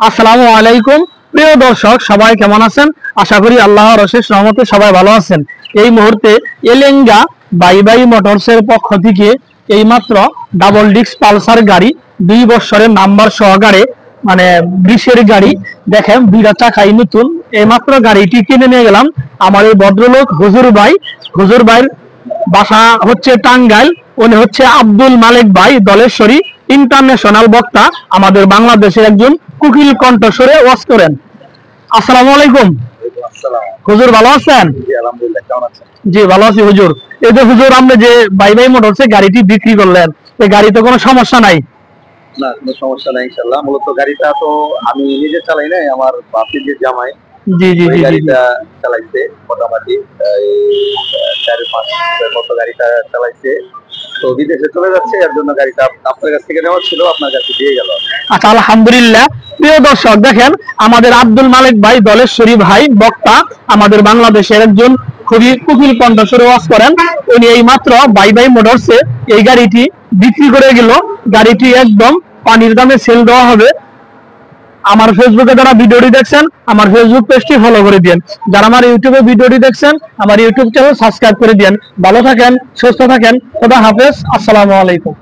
আসসালামু আলাইকুম। প্রিয় দর্শক, সবাই কেমন আছেন? আশা করি আল্লাহর অশেষ রহমতে সবাই ভালো আছেন। এই মুহূর্তে এলেঙ্গা বাই বাই মোটরসের পক্ষ থেকে এইমাত্র ডাবল ডিস্ক পালসার গাড়ি 2 বছরের নাম্বার সহকারে, মানে 20-এর গাড়ি, দেখেন 2টা চাকাই নতুন। এইমাত্র গাড়িটি কিনে নিয়ে গেলাম। আমার এই ভদ্রলোক হুজুর ভাইয়ের বাসা হচ্ছে টাঙ্গাইল। উনি হচ্ছে আব্দুল মালিক ভাই, দলেশ্বরী ইন্টারন্যাশনাল বক্তা, আমাদের বাংলাদেশের একজন কুকিল কণ্ঠস্বরে ওয়াজ করেন। আসসালামু আলাইকুম হুজুর, ভালো আছেন? জি ভালো আছি হুজুর। এই যে হুজুর, আপনি যে বাই বাই মোটরসে গাড়িটি বিক্রি করলেন, এই গাড়িতে কোনো সমস্যা নাই? না, কোনো সমস্যা নাই ইনশাআল্লাহ। মূলত গাড়িটা তো আমি নিজে চালাই নাই, আমার বাপের যে জামাই জি জি জি গাড়িটা চালাইছে। মোটামুটি 4-5 বছরের মতো গাড়িটা চালাইছে। তো বিদেশে চলে যাচ্ছে, এর জন্য গাড়িটা আপনার কাছ থেকে নেওয়া ছিল, আপনার কাছে দিয়ে গেল। আচ্ছা, আলহামদুলিল্লাহ। প্রিয় দর্শক, দেখেন আমাদের আব্দুল মালিক ভাই, দলেশ্বরী ভাই বক্তা, আমাদের বাংলাদেশের একজন খুবই কুকিল কণ্ঠস্বরে ওয়াজ করেন। উনি এই মাত্র বাই বাই মোটরসে এই গাড়িটি বিক্রি করে গেল। গাড়িটি একদম পানির দামে সেল দেওয়া হবে। আমার ফেসবুকে যারা ভিডিওটি দেখছেন, আমার ফেসবুক পেজটি ফলো করে দিন। যারা আমার ইউটিউবে ভিডিওটি দেখছেন, আমার ইউটিউব চ্যানেল সাবস্ক্রাইব করে দিন। ভালো থাকেন, সুস্থ থাকেন, খোদা হাফেজ, আসসালামু আলাইকুম।